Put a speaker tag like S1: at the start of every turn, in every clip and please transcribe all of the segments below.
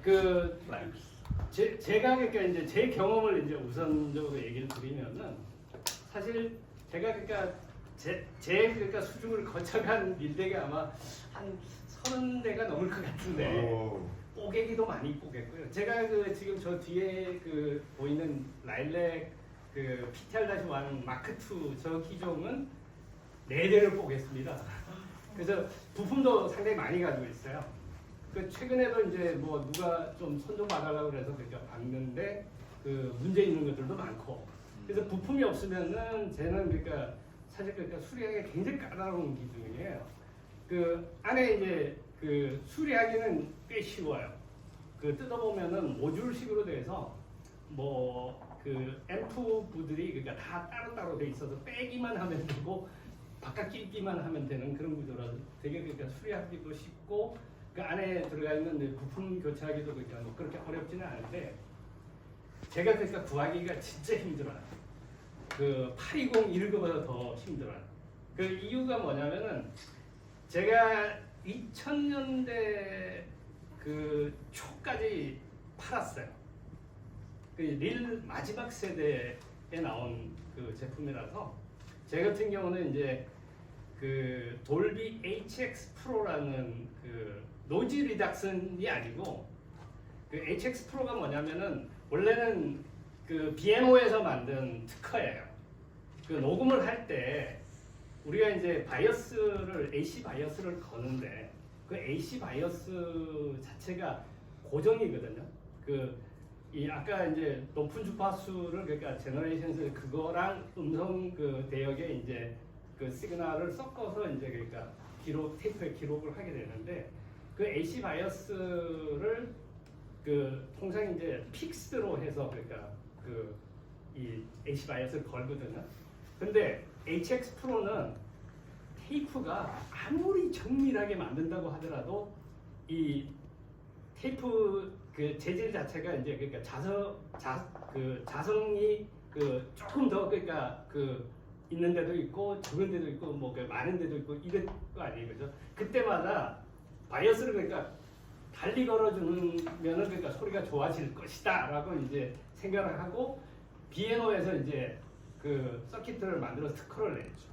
S1: 그 제가 그러니까 이제 제 경험을 이제 우선적으로 얘기를 드리면은 사실 제가 그러니까 제 그러니까 수중을 거쳐간 밀대가 아마 한 30대가 넘을 것 같은데 뽀개기도 많이 뽀겠고요. 제가 그 지금 저 뒤에 그 보이는 라일렉 그 PTR-1 마크 2 저 기종은 4대를 뽀겠습니다. 그래서 부품도 상당히 많이 가지고 있어요. 그 최근에도 이제 뭐 누가 좀 손 좀 봐달라고 그래서 그러니까 봤는데 그 문제 있는 것들도 많고. 그래서 부품이 없으면은 쟤는 그러니까 사실 그러니까 수리하기가 굉장히 까다로운 기종이에요. 그 안에 이제 그 수리하기는 꽤 쉬워요. 그 뜯어보면은 모듈식으로 돼서 뭐 그 앰프부들이 그러니까 다 따로따로 돼 있어서 빼기만 하면 되고 바깥 끼기만 하면 되는 그런 구조라서 되게 그러니까 수리하기도 쉽고 그 안에 들어가 있는 부품 교체하기도 그러니까 뭐 그렇게 어렵지는 않은데 제가 그러니까 구하기가 진짜 힘들어요. 그 820 이거보다 더 힘들어요. 그 이유가 뭐냐면은 제가 2000년대 그 초까지 팔았어요. 그 릴 마지막 세대에 나온 그 제품이라서 제 같은 경우는 이제 그 돌비 HX 프로라는 그 노이즈 리덕션이 아니고 그 HX 프로가 뭐냐면은 원래는 그 B&O에서 만든 특허예요. 그 녹음을 할 때 우리가 이제 바이어스를 AC 바이어스를 거는데 그 AC 바이어스 자체가 고정이거든요. 그 이 아까 이제 높은 주파수를 그러니까 제너레이션에서 그거랑 음성 그 대역에 이제 그 시그널을 섞어서 이제 그러니까 테이프에 기록을 하게 되는데 그 AC 바이어스를 그 통상 이제 픽스로 해서 그러니까 그 이 AC 바이어스를 걸거든요. 근데 HX 프로는 테이프가 아무리 정밀하게 만든다고 하더라도 이 테이프 그 재질 자체가 이제 그러니까 자성이 그 조금 더 그러니까 그 있는 데도 있고 적은 데도 있고 뭐 그 많은 데도 있고 이런 거 아니에요, 그죠? 그때마다 바이어스를 그러니까 달리 걸어주면은 그러니까 소리가 좋아질 것이다라고 이제 생각을 하고 B&O에서 이제 그 서킷들을 만들어서 특허를 냈죠.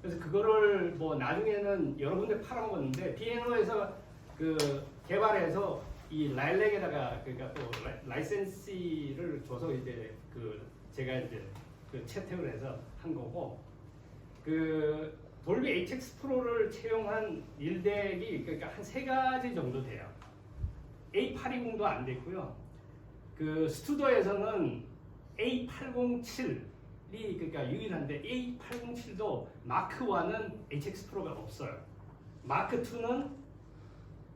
S1: 그래서 그거를 뭐 나중에는 여러 군데 팔아먹었는데 B&O에서 그 개발해서 이 라일렉에다가 그러니까 또 라이센시를 줘서 이제 그 제가 이제 그 채택을 해서 한 거고 그 돌비 HX 프로를 채용한 일덱이 그러니까 한 3가지 정도 돼요. A820도 안 됐고요. 그 스튜디오에서는 A807이 그러니까 유일한데 A807도 마크 1은 HX 프로가 없어요. 마크 2는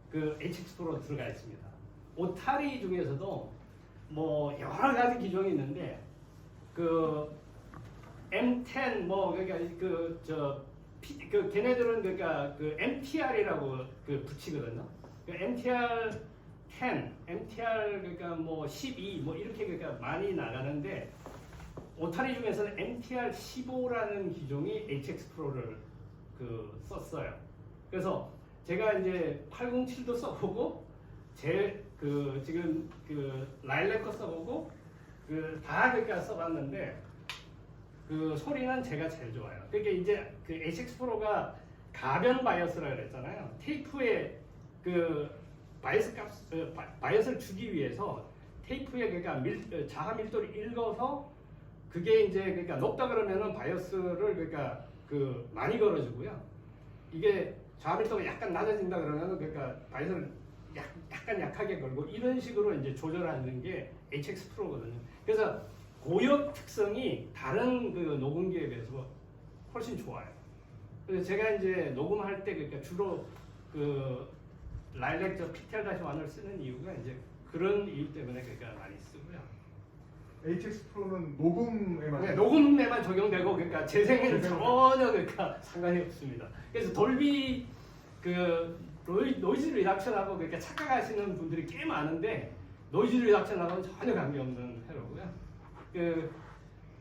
S1: 그 HX 프로 들어가 있습니다. 오타리 중에서도 뭐 여러 가지 기종이 있는데 그 M10 뭐 그러니까 그 걔네들은 그러니까 그 MTR이라고 그 붙이거든요. 그 MTR 10, MTR 그러니까 뭐 12 뭐 이렇게 그러니까 많이 나가는데 오타리 중에서는 MTR 15라는 기종이 HX 프로를 그 썼어요. 그래서 제가 이제 807도 써보고 그 지금 그 라일렉 거 써보고 그 다 그러니까 써봤는데 그 소리는 제가 제일 좋아요. 그러니까 이제 그 HX 프로가 가변 바이어스라 그랬잖아요. 테이프에 그 바이어스를 주기 위해서 테이프에 그러니까 자하 밀도를 읽어서 그게 이제 그러니까 높다 그러면은 바이어스를 그러니까 그 많이 걸어주고요. 이게 자하 밀도가 약간 낮아진다 그러면은 그러니까 바이어스를 약간 약하게 걸고 이런 식으로 이제 조절하는 게 HX 프로거든요. 그래서 고역 특성이 다른 그 녹음기에 비해서 훨씬 좋아요. 그래서 제가 이제 녹음할 때 그러니까 주로 그 라일렉 PTR-1을 쓰는 이유가 이제 그런 이유 때문에 그러니까 많이 쓰고요.
S2: HX 프로는 녹음에만
S1: 네, 녹음에만 적용되고 그러니까 재생에는 전혀 그러니까 상관이 없습니다. 그래서 돌비 그 노이즈 리덕션하고 그러니까 착각하시는 분들이 꽤 많은데 노이즈 리덕션하고는 전혀 관계없는 회로고요.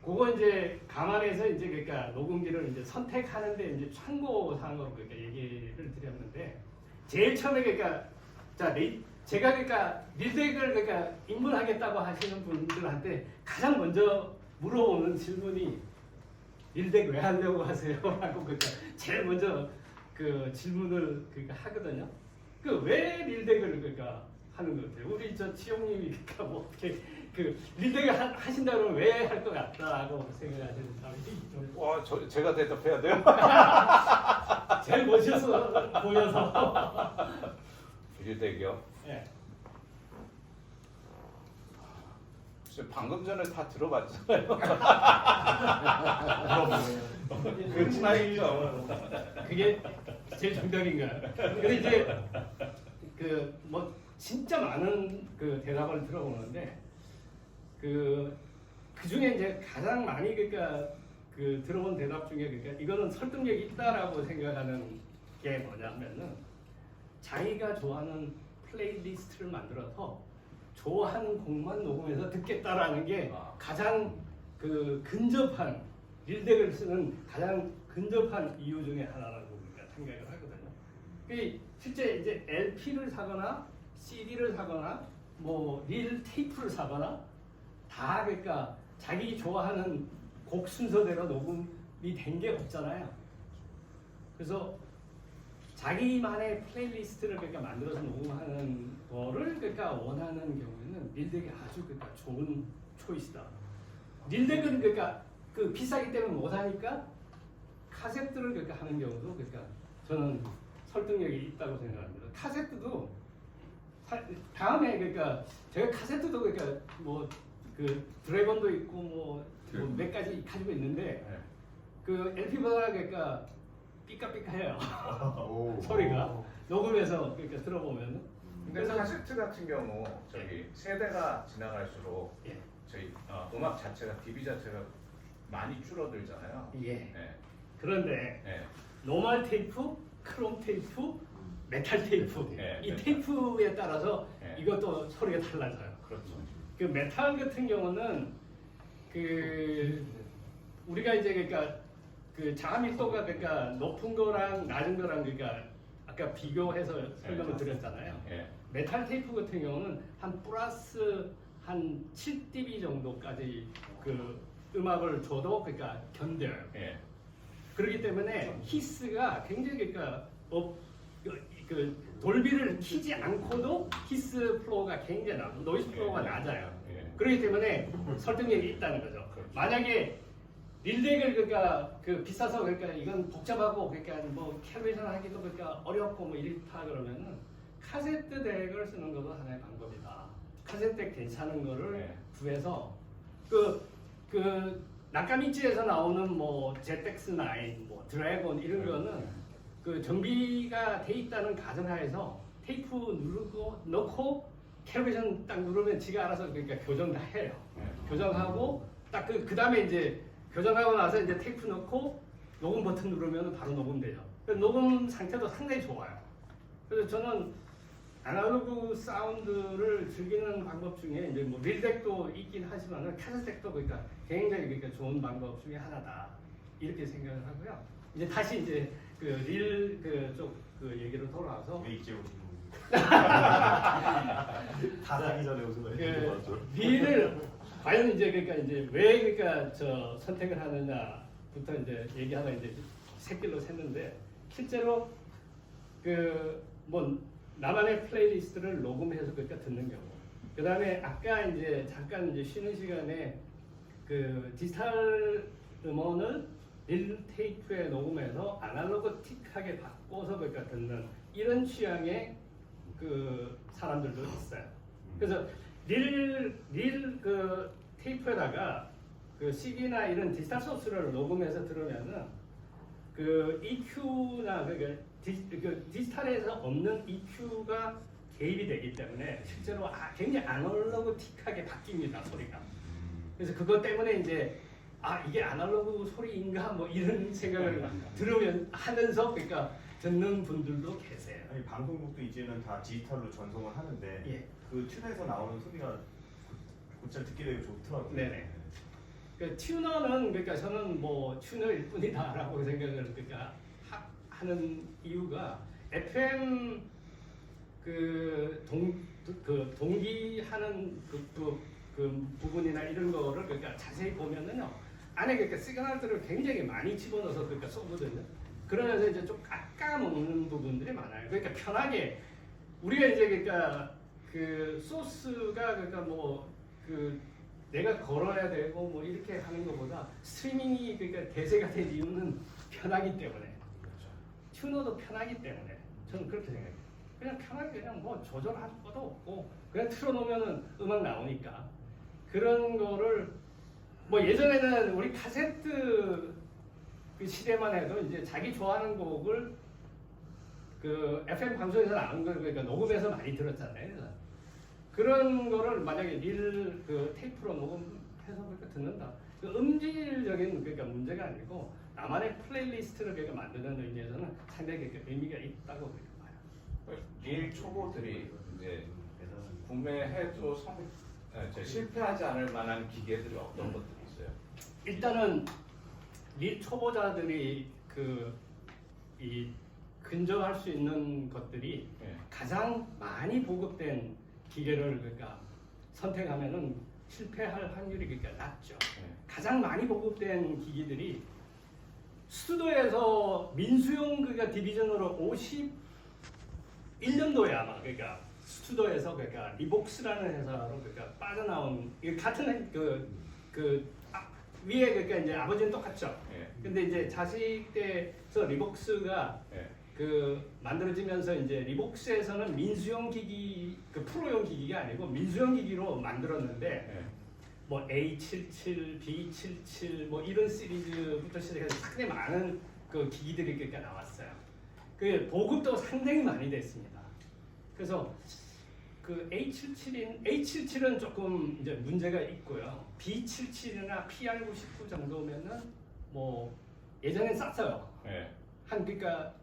S1: 그거 이제 감안해서 이제 그러니까 녹음기를 이제 선택하는데 이제 참고 사항으로 그러니까 얘기를 드렸는데 제일 처음에 그러니까 자 제가 그러니까 밀덱을 그러니까 입문하겠다고 하시는 분들한테 가장 먼저 물어보는 질문이 밀덱 왜 하려고 하세요? 라고 그러니까 제일 먼저 그 질문을 그러니까 하거든요. 그 왜 밀덱을 그러니까 하는 것 같아요. 우리 저 치용님이 그러니까 뭐 어떻게 그 밀덱을 하신다 그러면 왜 할 것 같다고 생각하시는 사람이 좀
S3: 와, 제가 대답해야 돼요?
S1: 제일 멋있어 보여서.
S3: 밀덱이요?
S1: 예.
S3: 글쎄, 방금 전에 다 들어봤잖아요. 그 차이죠.
S1: 그게 제일 정답인가요? 근데 이제 그 뭐 진짜 많은 그 대답을 들어보는데 그 중에 이제 가장 많이 그러니까 그 들어본 대답 중에 그러니까 이거는 설득력이 있다라고 생각하는 게 뭐냐면은 자기가 좋아하는 플레이리스트를 만들어서 좋아하는 곡만 녹음해서 듣겠다라는 게 가장 그 근접한 밀덱을 쓰는 가장 근접한 이유 중에 하나라고 우리가 생각을 하거든요. 그 실제 이제 LP를 사거나 CD를 사거나 뭐 릴 테이프를 사거나 다 그러니까 자기 좋아하는 곡 순서대로 녹음이 된 게 없잖아요. 그래서 자기만의 플레이리스트를 그러니까 만들어서 녹음하는 거를 그러니까 원하는 경우에는 밀덱이 아주 그러니까 좋은 초이스다. 밀덱은 그러니까 그 비싸기 때문에 못 하니까 카세트를 그러니까 하는 경우도 그러니까 저는 설득력이 있다고 생각합니다. 카세트도 다음에 그러니까 제가 카세트도 그러니까 뭐 그 드래곤도 있고 뭐 몇 가지 가지고 있는데
S3: 네.
S1: 그 LP보다 그러니까 삐까삐까해요.
S2: 오.
S1: 소리가 녹음해서 그러니까 들어보면.
S3: 근데 카세트 같은 경우 저기 세대가 지나갈수록
S1: 예.
S3: 저희 음악 자체가 DB 자체가 많이 줄어들잖아요.
S1: 예.
S3: 네.
S1: 그런데
S3: 네.
S1: 노멀 테이프, 크롬 테이프, 메탈 테이프
S3: 네,
S1: 이
S3: 메탈.
S1: 테이프에 따라서
S3: 네.
S1: 이것도 소리가 달라져요.
S3: 그렇죠.
S1: 그 메탈 같은 경우는 그 우리가 이제 그러니까 그 자음밀도가 그러니까 높은 거랑 낮은 거랑 그러니까 아까 비교해서 설명을 드렸잖아요.
S3: 예.
S1: 메탈 테이프 같은 경우는 한 플러스 한 7dB 정도까지 그 음악을 줘도 그러니까 견뎌요.
S3: 예.
S1: 그렇기 때문에 히스가 굉장히 그러니까 그 돌비를 키지 않고도 히스 플로우가 굉장히 낮고 노이즈 플로우가 낮아요.
S3: 예.
S1: 그렇기 때문에 설득력이 있다는 거죠. 만약에 밀덱을 그러니까 그 비싸서 그러니까 이건 복잡하고 그러니까 뭐 캘리브레이션 하기도 그러니까 어렵고 뭐 이렇다 그러면은 카세트 덱을 쓰는 것도 하나의 방법이다. 카세트 덱 괜찮은 거를
S3: 네.
S1: 구해서 그 나카미치에서 나오는 뭐 ZX9, 뭐 드래곤 이런 거는 그 정비가 돼 있다는 가정하에서 테이프 누르고 넣고 캘리브레이션 딱 누르면 지가 알아서 그러니까 교정 다 해요.
S3: 네.
S1: 교정하고 딱 그 다음에 이제 교정하고 나서 이제 테이프 넣고 녹음 버튼 누르면 바로 녹음돼요. 녹음 상태도 상당히 좋아요. 그래서 저는 아날로그 사운드를 즐기는 방법 중에 이제 뭐 릴덱도 있긴 하지만은 카세트덱도 그러니까 굉장히 그러니까 좋은 방법 중에 하나다 이렇게 생각을 하고요. 이제 다시 이제 그 릴 그쪽 그 얘기로 돌아와서
S4: 왜 이제 오신 다 사기 전에 오신 거예요?
S1: 그 릴을 과연 이제 그러니까 이제 왜 그러니까 저 선택을 하느냐부터 이제 얘기하다 이제 새길로 샜는데 실제로 그 뭐 나만의 플레이리스트를 녹음해서 그러니까 듣는 경우. 그 다음에 아까 이제 잠깐 이제 쉬는 시간에 그 디지털 음원을 릴 테이프에 녹음해서 아날로그 틱하게 바꿔서 그러니까 듣는 이런 취향의 그 사람들도 있어요. 그래서 릴 그 테이프에다가 그 CD나 이런 디지털 소스를 녹음해서 들으면은 그 EQ나 그 디지털에서 없는 EQ가 개입이 되기 때문에 실제로 굉장히 아날로그틱하게 바뀝니다 소리가. 그래서 그것 때문에 이제 이게 아날로그 소리인가 뭐 이런 생각을 들으면 하면서 그러니까 듣는 분들도 계세요.
S4: 아니 방송국도 이제는 다 디지털로 전송을 하는데
S1: 예.
S4: 그 튠에서 나오는 소리가 곧잘 듣게 되고 좋더라고요.
S1: 네네. 그 튜너는 그러니까 저는 뭐 튜너일 뿐이다라고 생각을 그러니까 하는 이유가 FM 그 동기하는 그 부분이나 이런 거를 그러니까 자세히 보면은요 안에 그러니까 시그널들을 굉장히 많이 집어넣어서 그러니까 쏘거든요. 그러면서 이제 좀 깎아먹는 부분들이 많아요. 그러니까 편하게 우리가 이제 그러니까 그 소스가 그러니까 뭐 그 내가 걸어야 되고 뭐 이렇게 하는 것보다 스트리밍이 그러니까 대세가 된 이유는 편하기 때문에 튜너도 편하기 때문에 저는 그렇게 생각해요. 그냥 편하게 그냥 뭐 조절할 것도 없고 그냥 틀어놓으면은 음악 나오니까 그런 거를 뭐 예전에는 우리 카세트 그 시대만 해도 이제 자기 좋아하는 곡을 그 FM 방송에서 나온 걸 그러니까 녹음해서 많이 들었잖아요. 그런 거를 만약에 그 테이프로 녹음해서 그렇게 듣는다. 그 음질적인 그러니까 문제가 아니고 나만의 플레이리스트를 그러니까 만드는 의미에서는 상당히 그러니까 의미가 있다고 그렇게 봐요.
S3: 릴 초보들이 이제 구매해도 실패하지 않을 만한 기계들이 어떤 것들이 있어요?
S1: 일단은 릴 초보자들이 이 근저할 수 있는 것들이
S3: 네.
S1: 가장 많이 보급된 기계를 그러니까 선택하면은 실패할 확률이 그러니까 낮죠.
S3: 네.
S1: 가장 많이 보급된 기기들이 스튜디오에서 민수용 그러니까 디비전으로 51년도에 아마 그러니까 스튜디오에서 그러니까 리복스라는 회사로 그러니까 빠져나온 이게 같은 위에 그러니까 이제 아버지는 똑같죠.
S3: 네.
S1: 근데 이제 자식 때서 리복스가
S3: 네.
S1: 만들어지면서 이제 리복스에서는 민수용 기기 그 프로용 기기가 아니고 민수용 기기로 만들었는데
S3: 네.
S1: 뭐 A77, B77 뭐 이런 시리즈부터 시작해서 상당히 많은 그 기기들이 그러니까 나왔어요. 그 보급도 상당히 많이 됐습니다. 그래서 그 A77은 조금 이제 문제가 있고요. B77이나 PR99 정도면은 뭐 예전엔 쌌어요.
S3: 네.
S1: 한 그러니까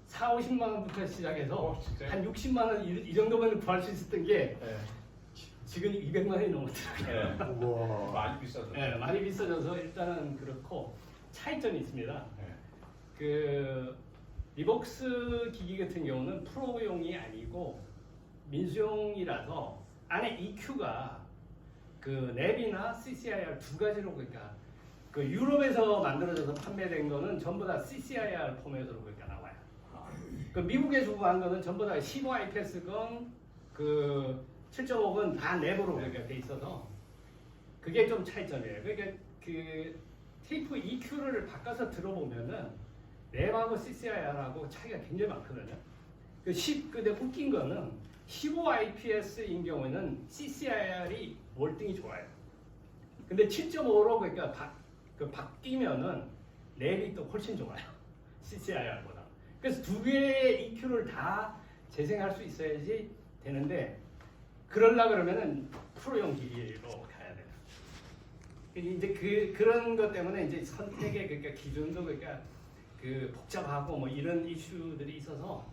S1: 4, 50만 원부터 시작해서
S3: 진짜요?
S1: 한 60만 원 이 정도면 구할 수 있었던 게
S3: 네.
S1: 지금 200만 원이 넘었더라고요.
S3: 네.
S2: 우와.
S3: 많이 비싸졌죠.
S1: 네, 많이 비싸져서 일단은 그렇고 차이점이 있습니다.
S3: 네.
S1: 그 리복스 기기 같은 경우는 프로용이 아니고 민수용이라서 안에 EQ가 그 랩이나 CCIR 두 가지로 그러니까 그 유럽에서 만들어져서 판매된 거는 전부 다 CCIR 포맷으로 그러니까 나와요. 그 미국에서 구한 거는 전부 다 15 IPS건 그 7.5건 다 랩으로 그러니까 돼 있어서 그게 좀 차이점이에요. 그러니까 그 테이프 EQ를 바꿔서 들어보면은 랩하고 CCIR하고 차이가 굉장히 많거든요. 근데 웃긴 거는 15 IPS인 경우에는 CCIR이 월등히 좋아요. 근데 7.5로 그러니까 바뀌면은 랩이 또 훨씬 좋아요. CCIR보다. 그래서 두 개의 EQ를 다 재생할 수 있어야지 되는데 그러려 그러면은 프로용 기기로 가야 돼요. 이제 그런 것 때문에 이제 선택의 그러니까 기준도 그러니까 그 복잡하고 뭐 이런 이슈들이 있어서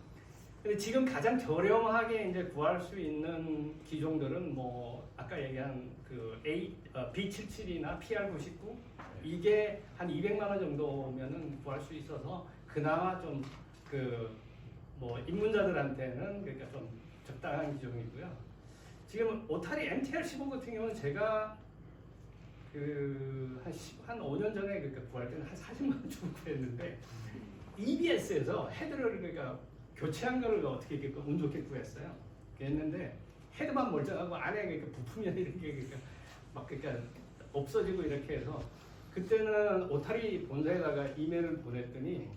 S1: 근데 지금 가장 저렴하게 이제 구할 수 있는 기종들은 뭐 아까 얘기한 그 B77이나 PR99 이게 한 200만 원 정도면은 구할 수 있어서 그나마 좀 그 뭐 입문자들한테는 그러니까 좀 적당한 기종이고요. 지금 오타리 MTR15 같은 경우는 제가 한 5년 전에 그러니까 구할 때는 한 40만 원 주고 구했는데 EBS에서 헤드를 그러니까 교체한 거를 어떻게 이렇게 운 좋게 구했어요. 그랬는데 헤드만 멀쩡하고 안에 그러니까 부품이나 이런 게 그러니까 막 그러니까 없어지고 이렇게 해서 그때는 오타리 본사에다가 이메일을 보냈더니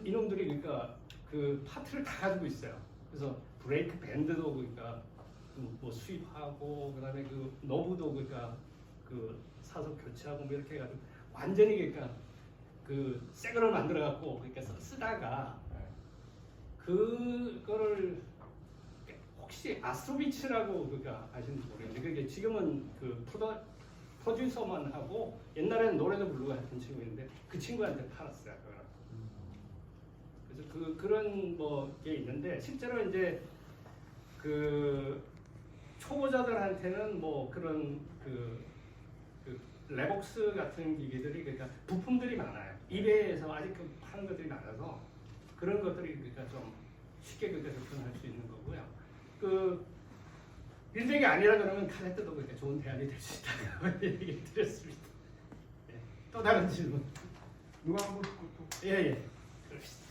S1: 이놈들이 그러니까 그 파트를 다 가지고 있어요. 그래서 브레이크 밴드도 그러니까 뭐 수입하고 그다음에 그 너브도 그러니까 그 사서 교체하고 뭐 이렇게 해가지고 완전히 그러니까 그 새 거를 만들어 갖고 그러니까 쓰다가 그거를 혹시 아스트로비츠라고 그러니까 아시는지 모르겠는데 그게 지금은 그 프로듀서만 하고 옛날에는 노래도 부르고 했던 친구인데 그 친구한테 팔았어요. 그래서 그런 뭐 게 있는데 실제로 이제 그 초보자들한테는 뭐 그런 그 레복스 같은 기기들이 그러니까 부품들이 많아요. 이베이에서 아직 파는 것들이 많아서 그런 것들이 그러니까 좀 쉽게 그렇게 접근할 수 있는 거고요. 그 밀백이 아니라 그러면 칼에 뜯어보니까 좋은 대안이 될 수 있다고 얘기 드렸습니다. 네. 또 다른 질문.
S2: 누가 한번 또
S1: 예예. 그럽시다.